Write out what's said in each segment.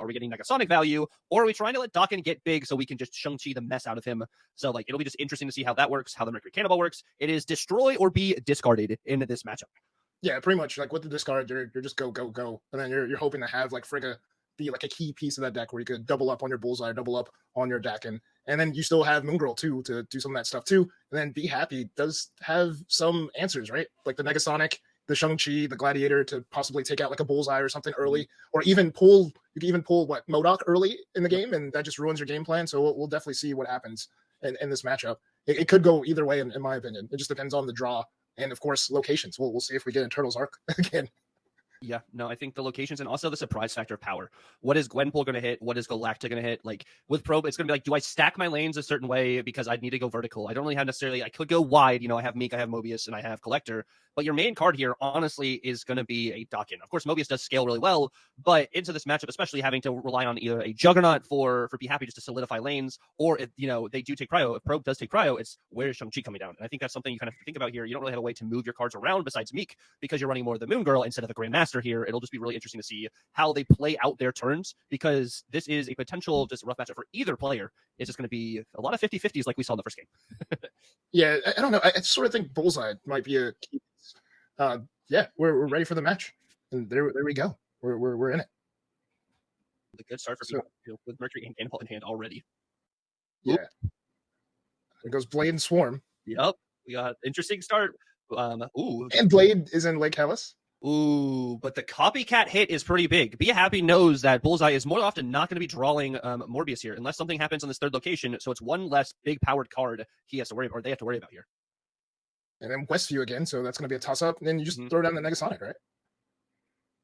Are we getting Negasonic value, or are we trying to let daken get big so we can just Shang-Chi the mess out of him? So like it'll be just interesting to see how that works, how the Mercury Cannonball works. It is destroy or be discarded in this matchup. Yeah, pretty much. Like with the discard, you're just go, and then you're hoping to have like Frigga be like a key piece of that deck where you could double up on your Bullseye, double up on your daken, and then you still have Moon Girl too to do some of that stuff too. And then Be Happy does have some answers, right? Like the Negasonic, the Shang-Chi, the Gladiator to possibly take out like a Bullseye or something early, or even pull. You can even pull what MODOK early in the game, and that just ruins your game plan. So we'll definitely see what happens in this matchup. It could go either way, in my opinion. It just depends on the draw and of course locations. We'll see if we get in Turtles Arc again. Yeah, no, I think the locations and also the surprise factor of power. What is Gwenpool going to hit? What is Galacta going to hit? Like with Probe, it's going to be like, do I stack my lanes a certain way because I need to go vertical? I don't really have necessarily, I could go wide. You know, I have Meek, I have Mobius, and I have Collector. But your main card here, honestly, is going to be a daken. Of course, Mobius does scale really well, but into this matchup, especially having to rely on either a Juggernaut for Be Happy just to solidify lanes, or if, you know, they do take prio. If Probe does take prio, it's where's Shang-Chi coming down? And I think that's something you kind of think about here. You don't really have a way to move your cards around besides Meek because you're running more of the Moon Girl instead of the Grandmaster here. It'll just be really interesting to see how they play out their turns because this is a potential just rough matchup for either player. It's just going to be a lot of 50-50s like we saw in the first game. Yeah, I don't know. I sort of think Bullseye might be a key. Yeah, we're ready for the match, and there we go. We're in it. A good start for people with Mercury and Cannonball in hand already. Yeah, there goes Blade and Swarm. Yep, we got interesting start. And Blade is in Lake Hellas. Ooh, but the copycat hit is pretty big. Be Happy knows that Bullseye is more often not going to be drawing Morbius here unless something happens on this third location. So it's one less big powered card he has to worry about, or they have to worry about here. And then Westview again, so that's going to be a toss-up. And then you just throw down the Negasonic, right?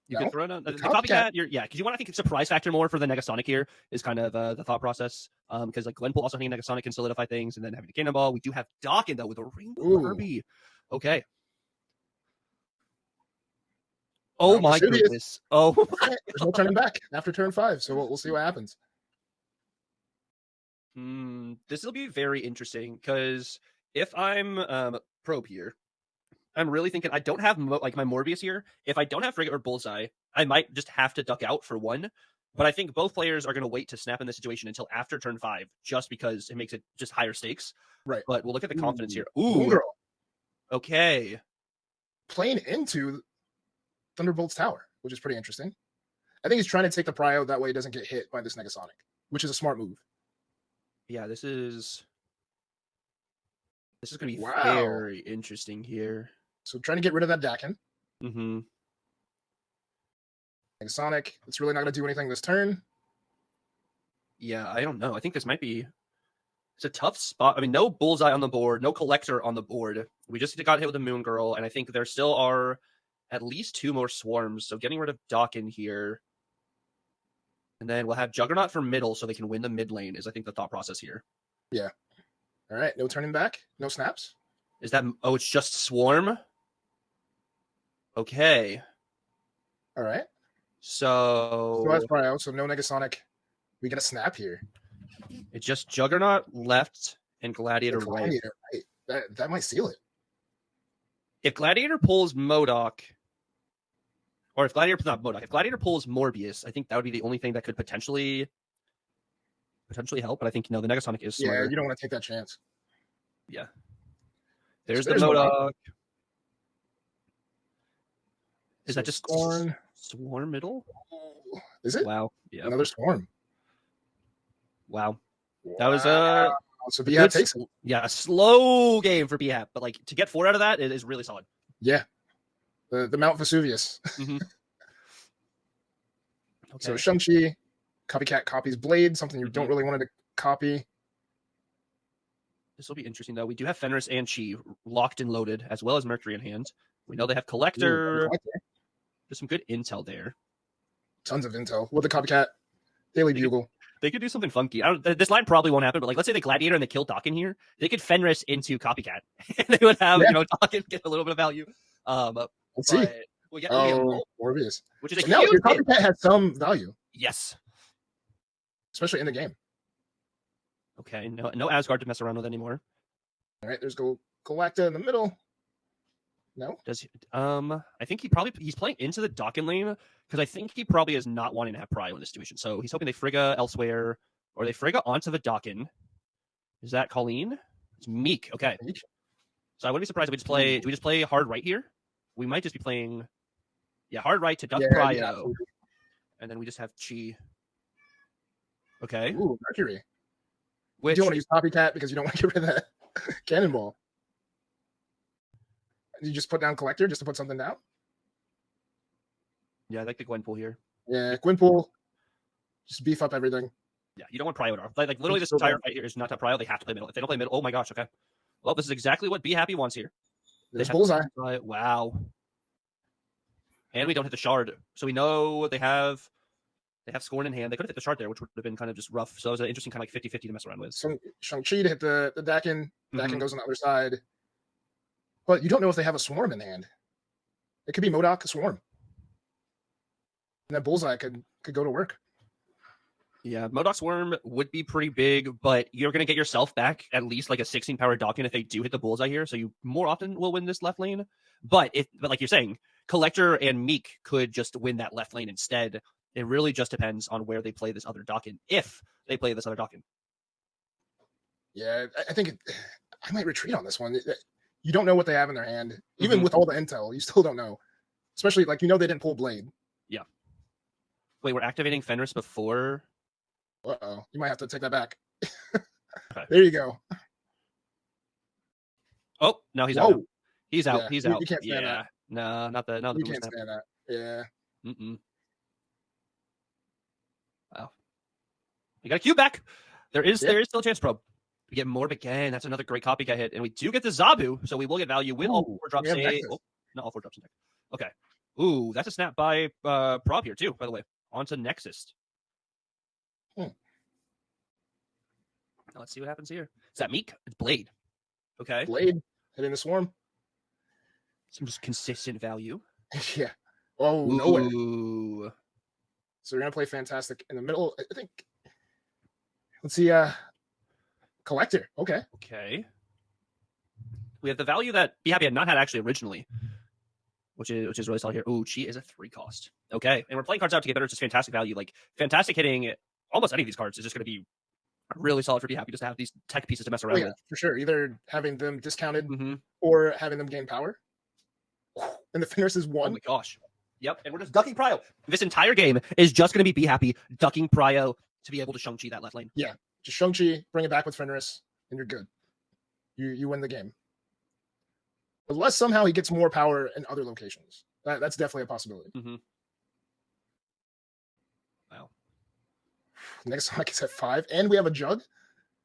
You can throw down the copycat. Yeah, because you want to think surprise factor more for the Negasonic here is kind of the thought process. Because like Gwenpool also having Negasonic can solidify things, and then having the Cannonball. We do have daken though with a Rainbow Kirby. Okay. Oh my goodness! Oh, there's no turning back after turn 5, so we'll see what happens. This will be very interesting because if I'm Probe here, I'm really thinking I don't have like my Morbius here. If I don't have Frigga or Bullseye, I might just have to duck out for one. But I think both players are going to wait to snap in this situation until after turn 5, just because it makes it just higher stakes. Right. But we'll look at the confidence here. Ooh, girl. Okay. Playing into Thunderbolt's tower, which is pretty interesting. I think he's trying to take the prio that way he doesn't get hit by this Negasonic, which is a smart move. Yeah, this is going to be very interesting here. So trying to get rid of that daken. Mm-hmm. Negasonic, it's really not going to do anything this turn. Yeah, I don't know. I think this might be... It's a tough spot. I mean, no Bullseye on the board, no Collector on the board. We just got hit with the Moon Girl, and I think there still are at least 2 more Swarms. So getting rid of daken here. And then we'll have Juggernaut for middle so they can win the mid lane is, I think, the thought process here. Yeah. All right, no turning back, no snaps. Is that... Oh, it's just Swarm? Okay. All right. So that's prio, so no Negasonic. We get a snap here. It's just Juggernaut left and Gladiator right. That might seal it. If Gladiator pulls MODOK, or if Gladiator pulls Morbius, I think that would be the only thing that could potentially help. But I think, the Negasonic is smarter. Yeah, you don't want to take that chance. Yeah. There's the MODOK. Is that just Swarm middle? Is it? Wow. Yeah. Another Swarm. Wow. That was a BHAP takes it. Yeah, a slow game for BHAP, but like to get 4 out of that, it is really solid. Yeah. The Mount Vesuvius. Mm-hmm. Okay. So Shang-Chi, copycat copies Blade, something you don't really want to copy. This will be interesting, though. We do have Fenris and Chi locked and loaded, as well as Mercury in hand. We know they have Collector. There's some good intel there. Tons of intel. With the copycat, Daily Bugle. They could do something funky. This line probably won't happen, but like, let's say the Gladiator and they kill daken here. They could Fenris into copycat. And they would have, daken get a little bit of value. Let's see. We get Morbius. Which is now your copycat has some value. Yes. Especially in the game. Okay, no Asgard to mess around with anymore. All right, there's Galacta in the middle. No. Does he, I think he's playing into the daken lane because I think he probably is not wanting to have prio in this situation. So he's hoping they frigga elsewhere or they frigga onto the daken. Is that Colleen? It's Meek. Okay. So I wouldn't be surprised if we just play. Do we just play hard right here? We might just be playing, hard right to duck prio, and then we just have chi. Okay. Ooh, Mercury. Which you don't want to use copycat because you don't want to get rid of that cannonball. You just put down collector just to put something down. Yeah, I like the Gwenpool here. Yeah, Gwenpool. Just beef up everything. Yeah, you don't want prio at all. Like literally, this entire fight here is not to prio. They have to play middle. If they don't play middle, oh my gosh. Okay. Well, this is exactly what Be Happy wants here. There's bullseye. Wow. And we don't hit the shard, so we know they have Scorn in hand. They could have hit the shard there, which would have been kind of just rough. So it was an interesting kind of like 50-50 to mess around with. So Shang-Chi to hit the daken. Daken goes on the other side. But you don't know if they have a swarm in hand. It could be MODOK, a swarm. And that bullseye could go to work. Yeah, MODOK swarm would be pretty big, but you're going to get yourself back at least like a 16 power daken if they do hit the bullseye here. So you more often will win this left lane. But like you're saying, Collector and Meek could just win that left lane instead. It really just depends on where they play this other daken, if they play this other daken. Yeah, I think I might retreat on this one. You don't know what they have in their hand. Even with all the intel, you still don't know. Especially, like, they didn't pull Blade. Yeah. Wait, we're activating Fenris before? Uh-oh. You might have to take that back. Okay. There you go. Oh, no, he's out. He's out. Yeah, he's out. You can't stand that. No, not the. No, you can't stand that. Yeah. Wow. We got a Q back. There is still a chance probe. We get more again. That's another great copycat hit. And we do get the Zabu, so we will get value with all 4 drops. Not all 4 drops in deck. Okay. Ooh, that's a snap by Prob here, too, by the way. Onto Nexus. Now let's see what happens here. Is that Meek? It's Blade. Okay. Blade hitting the swarm. Some just consistent value. Yeah. Oh, nowhere. Ooh. So we're going to play Fantastic in the middle. I think. Let's see. Collector. Okay. Okay. We have the value that Be Happy had not had actually originally, which is really solid here. Ooh, Chi is a 3 cost. Okay. And we're playing cards out to get better. It's just fantastic value. Like, fantastic hitting almost any of these cards is just going to be really solid for Be Happy just to have these tech pieces to mess around with. For sure. Either having them discounted or having them gain power. And the Fenris is 1. Oh my gosh. Yep. And we're just ducking prio. This entire game is just going to be Happy ducking prio to be able to Shang-Chi that left lane. Yeah. Just Shang-Chi, bring it back with Fenris, and you're good. You win the game. Unless somehow he gets more power in other locations. That's definitely a possibility. Wow. Next Sonic is at 5, and we have a Jug.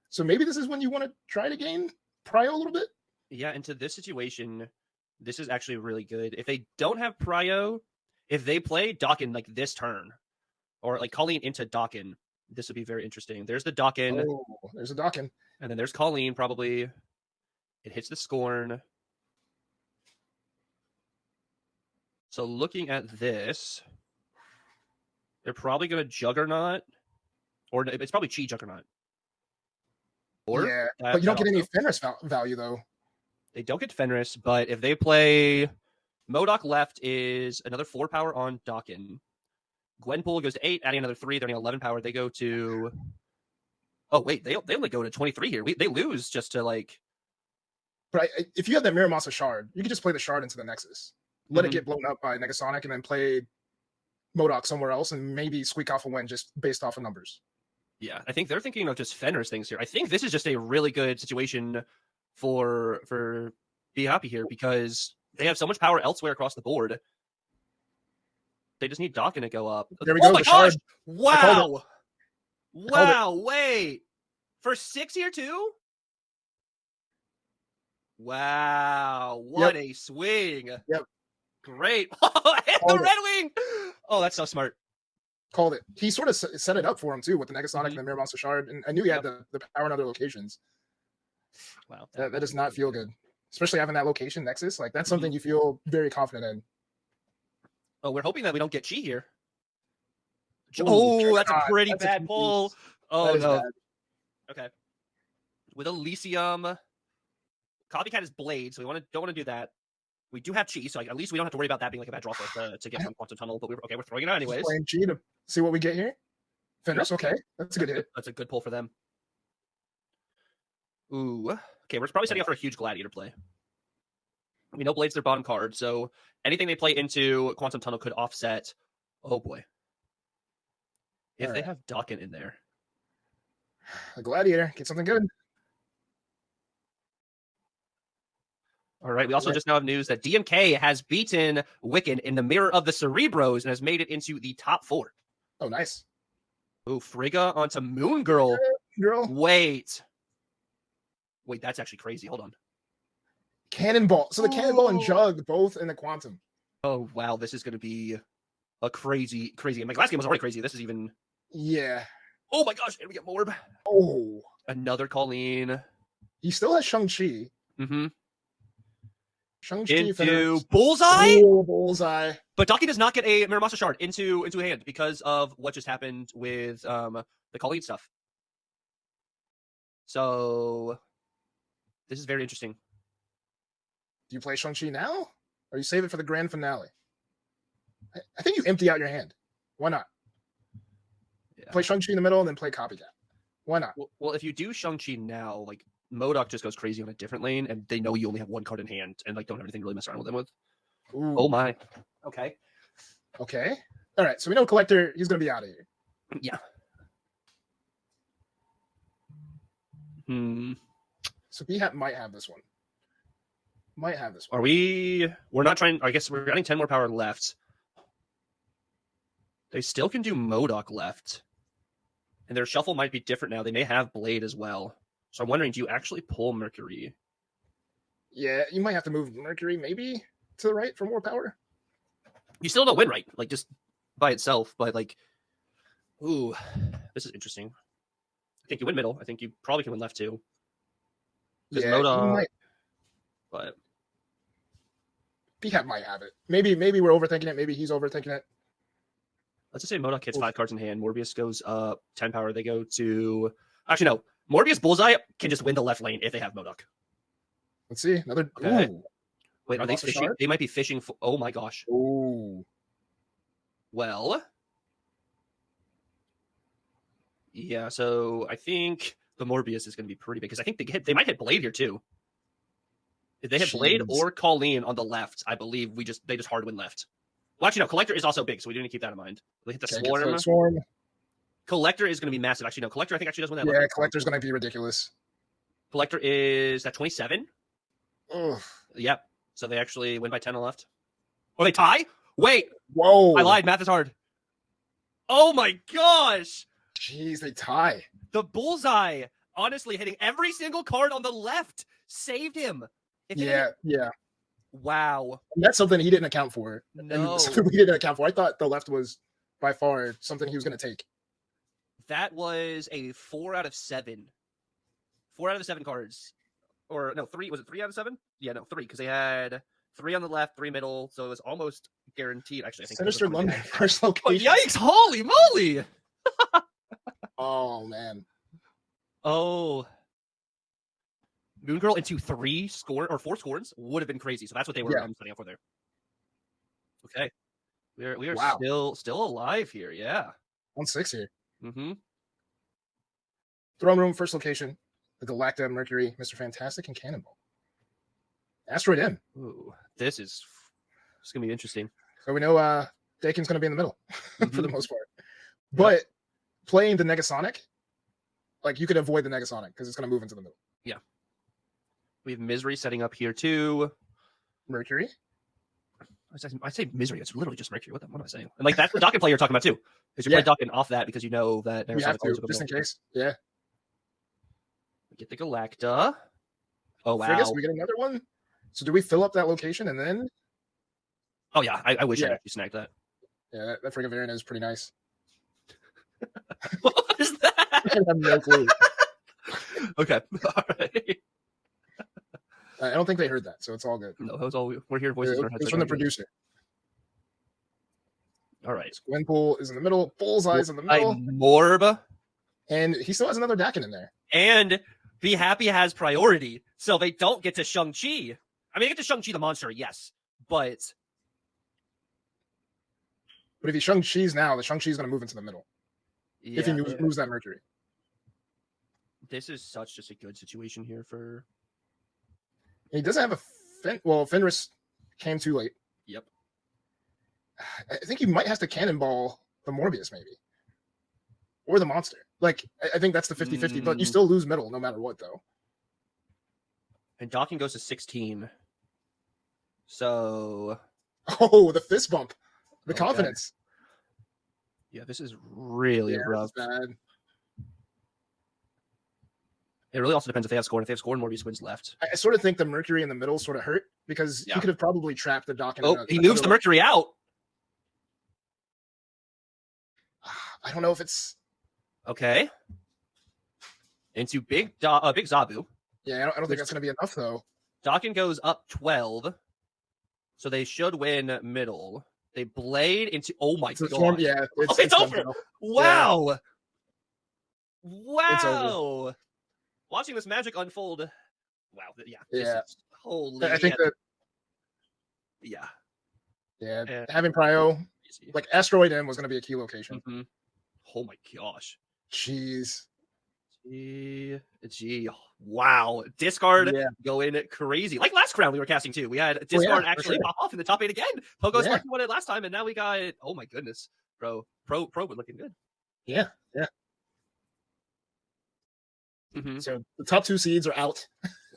So maybe this is when you want to try to gain prio a little bit? Yeah, into this situation, this is actually really good. If they don't have prio, if they play daken like this turn, or like Colleen into daken, this would be very interesting. There's the daken. Oh, there's a daken. And then there's Colleen, probably. It hits the Scorn. So looking at this, they're probably going to Juggernaut. Or it's probably Chi Juggernaut. Or yeah, but you don't get any Fenris value, though. They don't get Fenris, but if they play MODOK left is another 4 power on daken. Gwenpool goes to 8, adding another 3. They're adding 11 power. They go to... Oh, wait. They only go to 23 here. They lose just to, like... But if you have that Miramasa shard, you can just play the shard into the Nexus. Let it get blown up by Negasonic and then play MODOK somewhere else and maybe squeak off a win just based off of numbers. Yeah, I think they're thinking of just Fenris things here. I think this is just a really good situation for Be Happy here because they have so much power elsewhere across the board. They just need daken to go up. There we go. Oh my gosh! Shard. Wow! Wow! Wait, for 6 here too? Wow! What a swing! Yep. Great! Hit the Red Wing! Oh, that's so smart. Called it. He sort of set it up for him too with the Negasonic and the Mirror Monster Shard, and I knew he had the power in other locations. Wow, that does not feel good, especially having that location Nexus. Like that's something you feel very confident in. Oh, we're hoping that we don't get Chi here. Oh, that's a pretty bad pull. Oh no. Bad. Okay. With Elysium, Copycat is Blade, so we don't want to do that. We do have Chi, so like, at least we don't have to worry about that being like a bad draw for us to get from Quantum Tunnel. But we're throwing it out anyways. Playing Chi to see what we get here. Fenders, okay. That's a good hit. That's a good pull for them. Ooh. Okay, we're probably setting up for a huge Gladiator play. We know Blade's their bottom card, so anything they play into Quantum Tunnel could offset. Oh boy. If they have daken in there. A Gladiator, get something good. All right, we also just now have news that DMK has beaten Wiccan in the Mirror of the Cerebros and has made it into the top 4. Oh, nice. Ooh, Frigga onto Moon Girl. Wait, that's actually crazy. Hold on. Cannonball. So the Cannonball and Jug both in the Quantum. Oh, wow. This is going to be a crazy. I mean, last game was already crazy. This is even. Yeah. Oh my gosh. And we get Morb. Oh. Another Colleen. He still has Shang-Chi. Mm-hmm. Shang-Chi into Bullseye? Oh, Bullseye. But Daki does not get a Miramasa Shard into hand because of what just happened with the Colleen stuff. So this is very interesting. Do you play Shang-Chi now? Or you save it for the grand finale? I think you empty out your hand. Why not? Yeah. Play Shang-Chi in the middle and then play Copycat. Why not? Well, if you do Shang-Chi now, like, MODOK just goes crazy on a different lane, and they know you only have one card in hand, and like don't have anything to really mess around with them with. Ooh. Oh my. Okay. Okay. All right. So we know Collector, he's going to be out of here. Yeah. So he might have this one. Are we? We're not trying. I guess we're getting 10 more power left. They still can do MODOK left, and their shuffle might be different now. They may have Blade as well. So I'm wondering, do you actually pull Mercury? Yeah, you might have to move Mercury maybe to the right for more power. You still don't win right, like just by itself, but like, ooh, this is interesting. I think you win middle. I think you probably can win left too. Yeah, MODOK, but PCAP might have it. Maybe we're overthinking it. Maybe he's overthinking it. Let's just say MODOK hits 5 cards in hand. Morbius goes up 10 power. They go to actually no. Morbius Bullseye can just win the left lane if they have MODOK. Let's see. Another. Okay. Wait, are they fishing? They might be fishing for. Oh my gosh. Ooh. Well. Yeah, so I think the Morbius is going to be pretty big because I think they might hit Blade here too. If they hit Blade or Colleen on the left, I believe they just hard win left. Well, actually, no. Collector is also big, so we do need to keep that in mind. They hit the Swarm. Collector is going to be massive. Actually, no. Collector, I think, actually does win that. Yeah, Collector's going to be ridiculous. Collector is at 27. Ugh. Yep. So they actually win by 10 on left. Oh, they tie? Wait. Whoa. I lied. Math is hard. Oh my gosh. Jeez, they tie. The Bullseye, honestly, hitting every single card on the left saved him. Yeah. Wow. And that's something he didn't account for. No. And something we didn't account for. I thought the left was by far something he was going to take. That was a 4 out of 7. 4 out of the 7 cards. Or no, 3. Was it 3 out of 7? Yeah, no, 3. Because they had 3 on the left, 3 middle. So it was almost guaranteed. Actually, I think Sinister London first location. Oh, yikes. Holy moly. Oh, man. Oh. Moon Girl into 4 scorns would have been crazy. So that's what they were setting up for there. Okay. We are still alive here. Yeah. 1-6 here. Mm-hmm. Throne Room, first location. The Galacta, Mercury, Mr. Fantastic, and Cannonball. Asteroid M. Ooh, this is going to be interesting. So we know Daken's going to be in the middle for the most part. But playing the Negasonic, like you could avoid the Negasonic because it's going to move into the middle. Yeah. We have Misery setting up here too. Mercury. I say Misery. It's literally just Mercury. What am I saying? And like that's the Daken play you're talking about too. Is you play Daken off that because you know that you have to, just in case. Yeah. We get the Galacta. Oh wow. Frigus, we get another one. So do we fill up that location and then? Oh yeah, I wish I actually snagged that. Yeah, that Frigga variant is pretty nice. What is that? I have no clue. Okay. All right. I don't think they heard that, so it's all good. No, we're hearing voices in our heads. It's from the producer. All right. Gwenpool is in the middle. Bullseye's in the middle. Morb. And he still has another Daken in there. And Be Happy has priority, so they don't get to Shang-Chi. I mean, they get to Shang-Chi the monster, yes. But if he Shang-Chi's now, the Shang-Chi's going to move into the middle. yeah, If he moves that Mercury. this is such just a good situation here for. He doesn't have a Fenris came too late. Yep. I think he might have to cannonball the Morbius maybe. Or the monster. Like, I think that's the 50-50, but you still lose middle no matter what, though. And Daken goes to 16. So. Oh, the fist bump. The confidence. Yeah, this is really rough. Bad. It really also depends if they have score. And if they have score, Morbius wins left. I sort of think the Mercury in the middle sort of hurt because he could have probably trapped the Daken. Oh, he moves the Mercury out. I don't know if it's okay. Into big Zabu. Yeah, I don't think that's going to be enough though. Daken goes up 12, so they should win middle. They blade into. Oh my god! Yeah, it's over. Wow. Yeah. Wow. Over. Watching this magic unfold. Wow. Yeah. Holy. I think that. Yeah. Yeah. Having Prio, like Asteroid M was going to be a key location. Mm-hmm. Oh my gosh. Jeez. Gee. Wow. Discard going crazy. Like last round we were casting too. We had Discard actually pop off in the top 8 again. Pogo's won it last time, and now we got, oh my goodness, bro. Pro looking good. Yeah. Mm-hmm. So the top 2 seeds are out.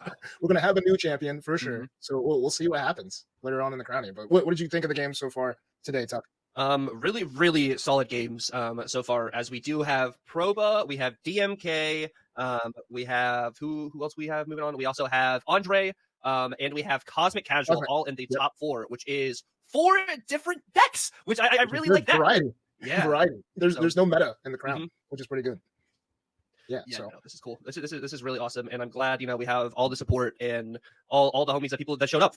Wow. We're going to have a new champion for sure. Mm-hmm. So we'll see what happens later on in the crowning. But what did you think of the game so far today, Tuck? Really, really solid games so far. As we do have Proba, we have DMK, we have who else we have moving on? We also have Andre, and we have Cosmic Casual, all in the top 4, which is 4 different decks, which I really like that. Variety. Yeah. Variety. There's no meta in the crown, which is pretty good. Yeah, so no, this is cool. This is really awesome, and I'm glad we have all the support and all the homies that showed up.